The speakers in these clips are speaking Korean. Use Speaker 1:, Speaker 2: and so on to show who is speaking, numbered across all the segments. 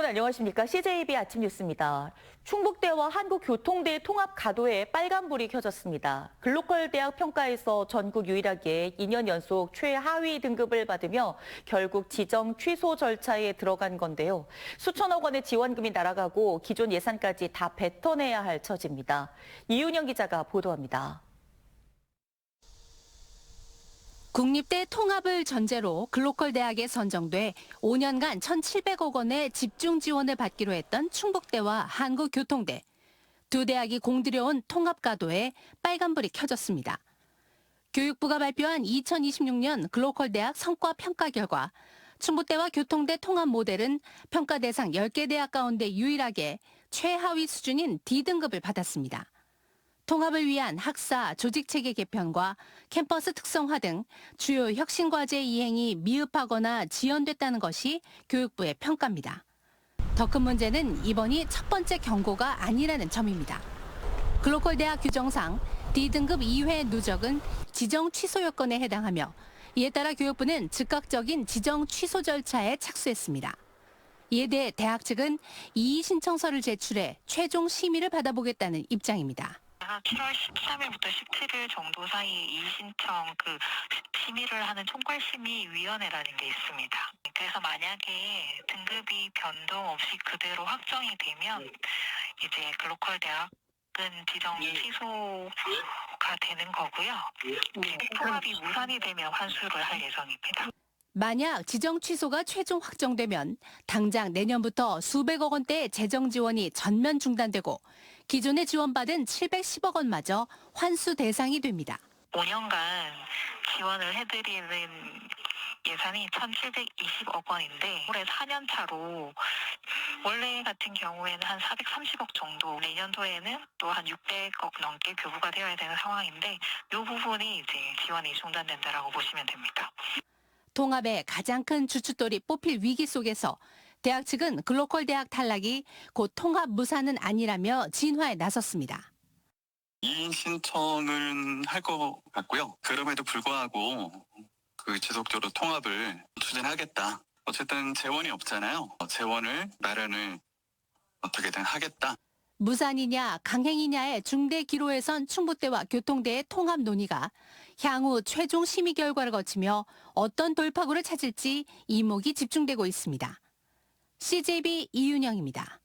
Speaker 1: 여러분 안녕하십니까? CJB 아침 뉴스입니다. 충북대와 한국교통대 통합 가도에 빨간불이 켜졌습니다. 글로컬 대학 평가에서 전국 유일하게 2년 연속 최하위 등급을 받으며 결국 지정 취소 절차에 들어간 건데요. 수천억 원의 지원금이 날아가고 기존 예산까지 다 뱉어내야 할 처지입니다. 이윤영 기자가 보도합니다.
Speaker 2: 국립대 통합을 전제로 글로컬 대학에 선정돼 5년간 1,700억 원의 집중 지원을 받기로 했던 충북대와 한국교통대. 두 대학이 공들여온 통합 가도에 빨간불이 켜졌습니다. 교육부가 발표한 2026년 글로컬 대학 성과 평가 결과 충북대와 교통대 통합 모델은 평가 대상 10개 대학 가운데 유일하게 최하위 수준인 D등급을 받았습니다. 통합을 위한 학사, 조직체계 개편과 캠퍼스 특성화 등 주요 혁신과제 이행이 미흡하거나 지연됐다는 것이 교육부의 평가입니다. 더 큰 문제는 이번이 첫 번째 경고가 아니라는 점입니다. 글로컬 대학 규정상 D등급 이외의 누적은 지정 취소 요건에 해당하며 이에 따라 교육부는 즉각적인 지정 취소 절차에 착수했습니다. 이에 대해 대학 측은 이의 신청서를 제출해 최종 심의를 받아보겠다는 입장입니다.
Speaker 3: 7월 13일부터 17일 정도 사이 이의신청 심의를 하는 총괄심의위원회라는 게 있습니다. 그래서 만약에 등급이 변동 없이 그대로 확정이 되면 이제 글로컬 대학은 지정 취소가 되는 거고요. 통합이 무산이 되면 환수를 할 예정입니다.
Speaker 2: 만약 지정 취소가 최종 확정되면 당장 내년부터 수백억 원대의 재정 지원이 전면 중단되고 기존에 지원받은 710억 원마저 환수 대상이 됩니다.
Speaker 3: 5년간 지원을 해드리는 예산이 1,720억 원인데 올해 4년 차로 원래 같은 경우에는 한 430억 정도, 내년도에는 또 한 600억 넘게 교부가 되어야 되는 상황인데 이 부분이 이제 지원이 중단된다라고 보시면 됩니다.
Speaker 2: 통합의 가장 큰 주춧돌이 뽑힐 위기 속에서 대학 측은 글로컬 대학 탈락이 곧 통합 무산은 아니라며 진화에 나섰습니다.
Speaker 4: 이의 신청은 할 것 같고요. 그럼에도 불구하고 지속적으로 통합을 추진하겠다. 어쨌든 재원이 없잖아요. 재원을 마련을 어떻게든 하겠다.
Speaker 2: 무산이냐 강행이냐의 중대 기로에 선 충북대와 교통대의 통합 논의가 향후 최종 심의 결과를 거치며 어떤 돌파구를 찾을지 이목이 집중되고 있습니다. CJB 이윤영입니다.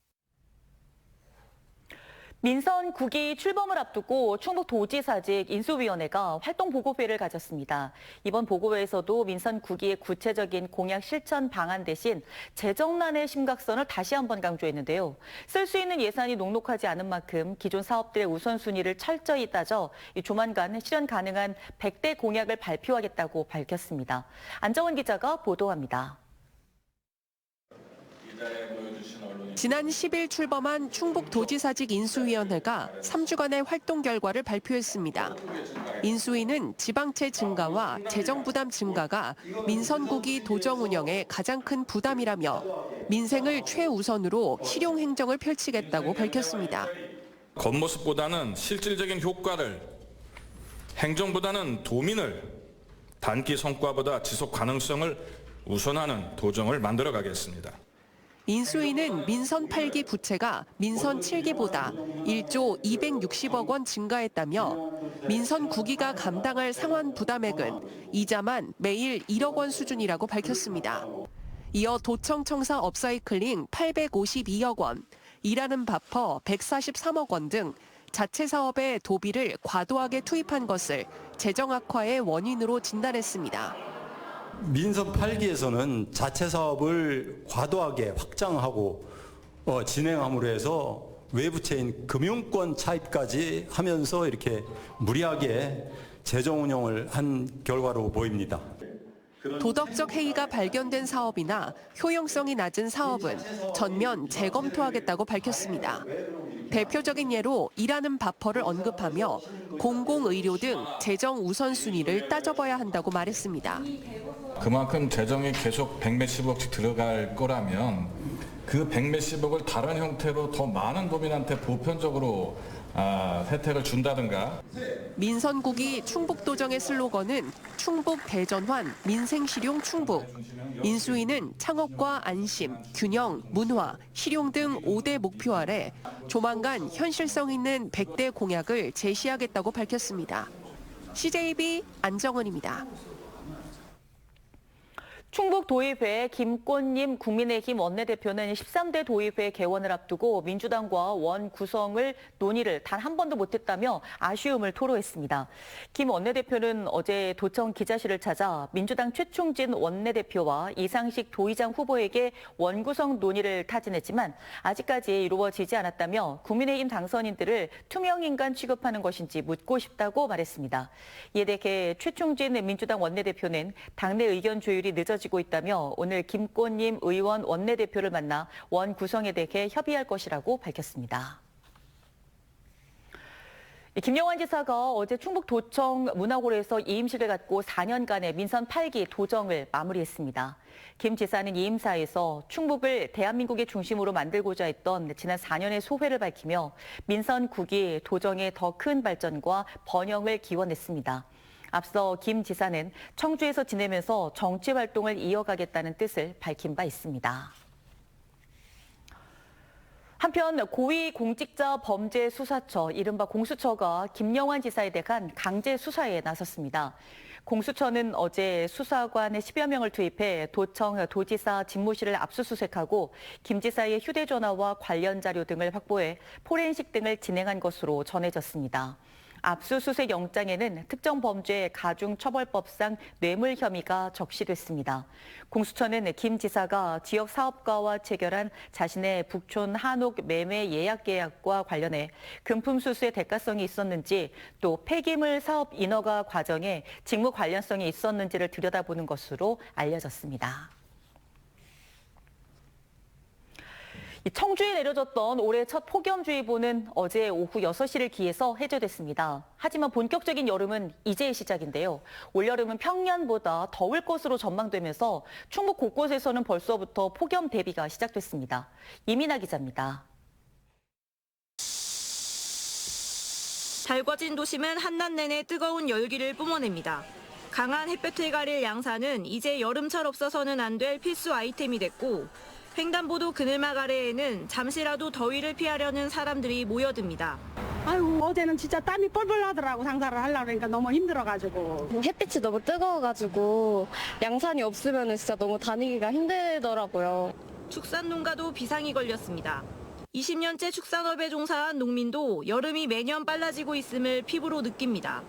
Speaker 1: 민선 9기 출범을 앞두고 충북도지사직 인수위원회가 활동보고회를 가졌습니다. 이번 보고회에서도 민선 9기의 구체적인 공약 실천 방안 대신 재정난의 심각성을 다시 한번 강조했는데요. 쓸 수 있는 예산이 녹록하지 않은 만큼 기존 사업들의 우선순위를 철저히 따져 조만간 실현 가능한 100대 공약을 발표하겠다고 밝혔습니다. 안정원 기자가 보도합니다.
Speaker 5: 지난 10일 출범한 충북도지사직 인수위원회가 3주간의 활동 결과를 발표했습니다. 인수위는 지방채 증가와 재정 부담 증가가 민선 9기 도정 운영의 가장 큰 부담이라며 민생을 최우선으로 실용 행정을 펼치겠다고 밝혔습니다.
Speaker 6: 겉모습보다는 실질적인 효과를, 행정보다는 도민을, 단기 성과보다 지속 가능성을 우선하는 도정을 만들어 가겠습니다.
Speaker 5: 인수위는 민선 8기 부채가 민선 7기보다 1조 260억 원 증가했다며 민선 9기가 감당할 상환 부담액은 이자만 매일 1억 원 수준이라고 밝혔습니다. 이어 도청 청사 업사이클링 852억 원, 일하는 바퍼 143억 원 등 자체 사업에 도비를 과도하게 투입한 것을 재정 악화의 원인으로 진단했습니다.
Speaker 7: 민선 8기에서는 자체 사업을 과도하게 확장하고 진행함으로 해서 외부채인 금융권 차입까지 하면서 이렇게 무리하게 재정 운영을 한 결과로 보입니다.
Speaker 5: 도덕적 해이가 발견된 사업이나 효용성이 낮은 사업은 전면 재검토하겠다고 밝혔습니다. 대표적인 예로 일하는 바퍼를 언급하며 공공의료 등 재정 우선순위를 따져봐야 한다고 말했습니다.
Speaker 6: 그만큼 재정이 계속 100몇십억씩 들어갈 거라면 그 100몇십억을 다른 형태로 더 많은 도민한테 보편적으로 혜택을 준다든가
Speaker 5: 민선국이 충북도정의 슬로건은 충북 대전환 민생실용 충북. 인수위는 창업과 안심, 균형, 문화, 실용 등 5대 목표 아래 조만간 현실성 있는 100대 공약을 제시하겠다고 밝혔습니다. CJB 안정은입니다.
Speaker 1: 충북 도의회 김꽃님 국민의힘 원내대표는 13대 도의회 개원을 앞두고 민주당과 원 구성을 논의를 단 한 번도 못했다며 아쉬움을 토로했습니다. 김 원내대표는 어제 도청 기자실을 찾아 민주당 최충진 원내대표와 이상식 도의장 후보에게 원 구성 논의를 타진했지만 아직까지 이루어지지 않았다며 국민의힘 당선인들을 투명인간 취급하는 것인지 묻고 싶다고 말했습니다. 이에 대해 최충진 민주당 원내대표는 당내 의견 조율이 늦어지고 있다며 오늘 김꽃님 의원 원내대표를 만나 원 구성에 대해 협의할 것이라고 밝혔습니다. 김영환 지사가 어제 충북도청 문화골에서 이임식을 갖고 4년간의 민선 8기 도정을 마무리했습니다. 김 지사는 이임사에서 충북을 대한민국의 중심으로 만들고자 했던 지난 4년의 소회를 밝히며 민선 9기 도정의 더 큰 발전과 번영을 기원했습니다. 앞서 김 지사는 청주에서 지내면서 정치 활동을 이어가겠다는 뜻을 밝힌 바 있습니다. 한편 고위공직자범죄수사처 이른바 공수처가 김영환 지사에 대한 강제 수사에 나섰습니다. 공수처는 어제 수사관 10여 명을 투입해 도청 도지사 집무실을 압수수색하고 김 지사의 휴대전화와 관련 자료 등을 확보해 포렌식 등을 진행한 것으로 전해졌습니다. 압수수색 영장에는 특정 범죄 가중처벌법상 뇌물 혐의가 적시됐습니다. 공수처는 김 지사가 지역 사업가와 체결한 자신의 북촌 한옥 매매 예약 계약과 관련해 금품 수수의 대가성이 있었는지 또 폐기물 사업 인허가 과정에 직무 관련성이 있었는지를 들여다보는 것으로 알려졌습니다. 청주에 내려졌던 올해 첫 폭염주의보는 어제 오후 6시를 기해서 해제됐습니다. 하지만 본격적인 여름은 이제 시작인데요. 올여름은 평년보다 더울 것으로 전망되면서 충북 곳곳에서는 벌써부터 폭염 대비가 시작됐습니다. 이민아 기자입니다.
Speaker 8: 달궈진 도심은 한낮 내내 뜨거운 열기를 뿜어냅니다. 강한 햇볕을 가릴 양산은 이제 여름철 없어서는 안 될 필수 아이템이 됐고 횡단보도 그늘막 아래에는 잠시라도 더위를 피하려는 사람들이 모여듭니다.
Speaker 9: 아유, 어제는 진짜 땀이 뻘뻘 나더라고. 장사를 하려고 그러니까 너무 힘들어가지고.
Speaker 10: 햇빛이 너무 뜨거워가지고 양산이 없으면 진짜 너무 다니기가 힘들더라고요.
Speaker 8: 축산농가도 비상이 걸렸습니다. 20년째 축산업에 종사한 농민도 여름이 매년 빨라지고 있음을 피부로 느낍니다.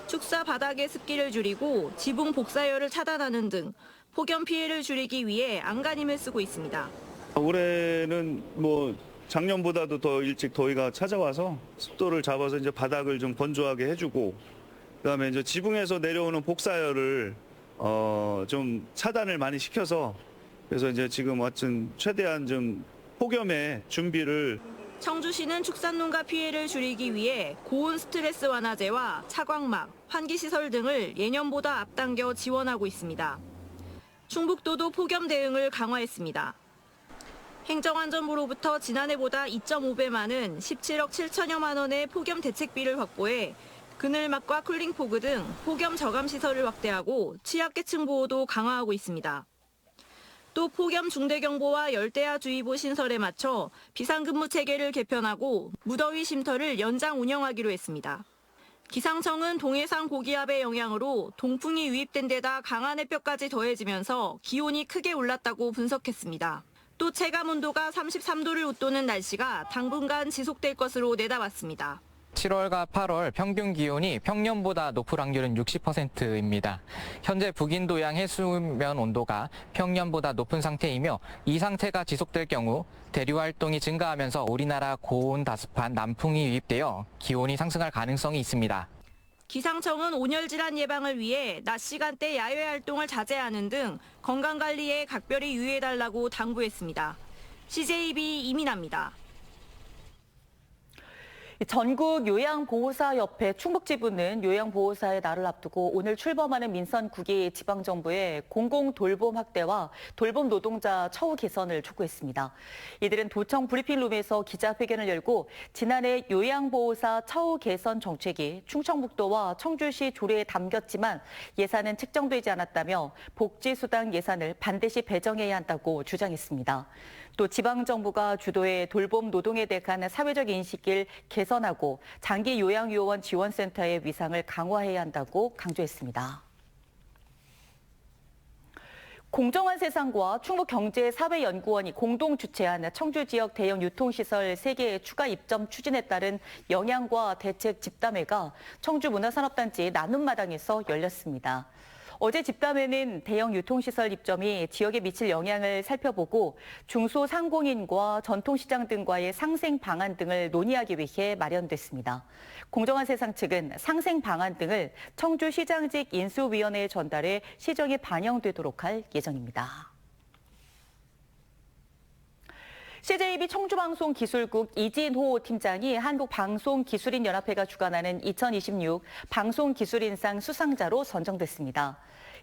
Speaker 8: 축사 바닥의 습기를 줄이고 지붕 복사열을 차단하는 등 폭염 피해를 줄이기 위해 안간힘을 쓰고 있습니다.
Speaker 11: 올해는 작년보다도 더 일찍 더위가 찾아와서 습도를 잡아서 이제 바닥을 좀 건조하게 해주고 그다음에 이제 지붕에서 내려오는 복사열을 좀 차단을 많이 시켜서 그래서 이제 지금 하여튼 최대한 좀 폭염의 준비를.
Speaker 8: 청주시는 축산농가 피해를 줄이기 위해 고온 스트레스 완화제와 차광막, 환기시설 등을 예년보다 앞당겨 지원하고 있습니다. 충북도도 폭염 대응을 강화했습니다. 행정안전부로부터 지난해보다 2.5배 많은 17억 7천여만 원의 폭염 대책비를 확보해 그늘막과 쿨링포그 등 폭염 저감 시설을 확대하고 취약계층 보호도 강화하고 있습니다. 또 폭염 중대경보와 열대야주의보 신설에 맞춰 비상근무 체계를 개편하고 무더위 쉼터를 연장 운영하기로 했습니다. 기상청은 동해상 고기압의 영향으로 동풍이 유입된 데다 강한 햇볕까지 더해지면서 기온이 크게 올랐다고 분석했습니다. 또 체감온도가 33도를 웃도는 날씨가 당분간 지속될 것으로 내다봤습니다.
Speaker 12: 7월과 8월 평균 기온이 평년보다 높을 확률은 60%입니다. 현재 북인도양 해수면 온도가 평년보다 높은 상태이며 이 상태가 지속될 경우 대류 활동이 증가하면서 우리나라 고온 다습한 남풍이 유입되어 기온이 상승할 가능성이 있습니다.
Speaker 8: 기상청은 온열 질환 예방을 위해 낮 시간대 야외 활동을 자제하는 등 건강관리에 각별히 유의해달라고 당부했습니다. CJB 이민아입니다.
Speaker 1: 전국 요양보호사협회 충북지부는 요양보호사의 날을 앞두고 오늘 출범하는 민선 9기 지방정부에 공공돌봄 확대와 돌봄 노동자 처우 개선을 촉구했습니다. 이들은 도청 브리핑룸에서 기자회견을 열고 지난해 요양보호사 처우 개선 정책이 충청북도와 청주시 조례에 담겼지만 예산은 책정되지 않았다며 복지수당 예산을 반드시 배정해야 한다고 주장했습니다. 또 지방정부가 주도해 돌봄 노동에 대한 사회적 인식을 개선하고 장기 요양요원 지원센터의 위상을 강화해야 한다고 강조했습니다. 공정한 세상과 충북경제사회연구원이 공동 주최한 청주 지역 대형 유통시설 3개 추가 입점 추진에 따른 영향과 대책 집담회가 청주 문화산업단지 나눔마당에서 열렸습니다. 어제 집담회는 대형 유통시설 입점이 지역에 미칠 영향을 살펴보고 중소상공인과 전통시장 등과의 상생 방안 등을 논의하기 위해 마련됐습니다. 공정한 세상 측은 상생 방안 등을 청주시장직 인수위원회에 전달해 시정에 반영되도록 할 예정입니다. CJB 청주방송기술국 이진호 팀장이 한국방송기술인연합회가 주관하는 2026 방송기술인상 수상자로 선정됐습니다.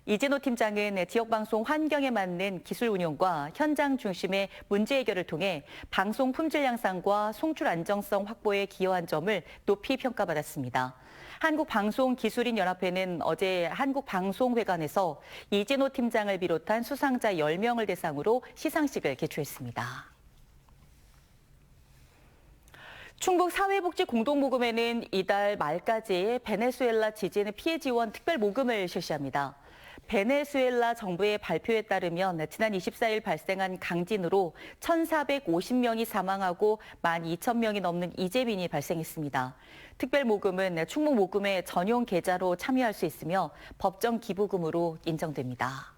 Speaker 1: 이진호 팀장은 지역방송 환경에 맞는 기술 운용과 현장 중심의 문제 해결을 통해 방송 품질 향상과 송출 안정성 확보에 기여한 점을 높이 평가받았습니다. 한국방송기술인연합회는 어제 한국방송회관에서 이진호 팀장을 비롯한 수상자 10명을 대상으로 시상식을 개최했습니다. 충북 사회복지공동모금회는 이달 말까지 베네수엘라 지진 피해 지원 특별 모금을 실시합니다. 베네수엘라 정부의 발표에 따르면 지난 24일 발생한 강진으로 1,450명이 사망하고 12,000명이 넘는 이재민이 발생했습니다. 특별 모금은 충북 모금회 전용 계좌로 참여할 수 있으며 법정 기부금으로 인정됩니다.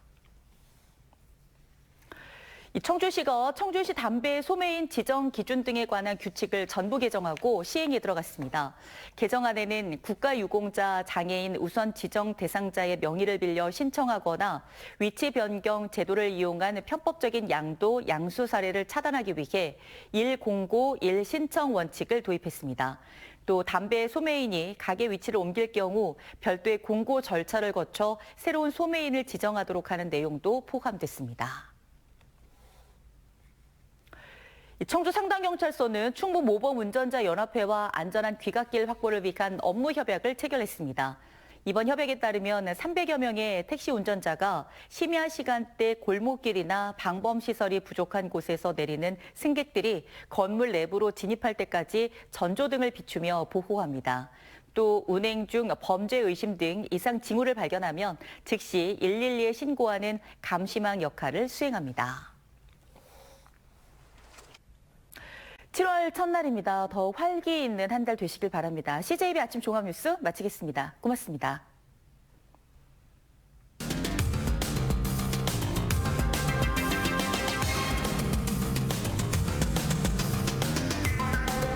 Speaker 1: 청주시가 청주시 담배 소매인 지정 기준 등에 관한 규칙을 전부 개정하고 시행에 들어갔습니다. 개정안에는 국가유공자, 장애인 우선 지정 대상자의 명의를 빌려 신청하거나 위치 변경 제도를 이용한 편법적인 양도, 양수 사례를 차단하기 위해 1공고 1신청 원칙을 도입했습니다. 또 담배 소매인이 가게 위치를 옮길 경우 별도의 공고 절차를 거쳐 새로운 소매인을 지정하도록 하는 내용도 포함됐습니다. 청주 상당경찰서는 충북 모범운전자연합회와 안전한 귀갓길 확보를 위한 업무 협약을 체결했습니다. 이번 협약에 따르면 300여 명의 택시 운전자가 심야 시간대 골목길이나 방범시설이 부족한 곳에서 내리는 승객들이 건물 내부로 진입할 때까지 전조등을 비추며 보호합니다. 또 운행 중 범죄 의심 등 이상 징후를 발견하면 즉시 112에 신고하는 감시망 역할을 수행합니다. 7월 첫날입니다. 더 활기 있는 한 달 되시길 바랍니다. CJB 아침 종합뉴스 마치겠습니다. 고맙습니다.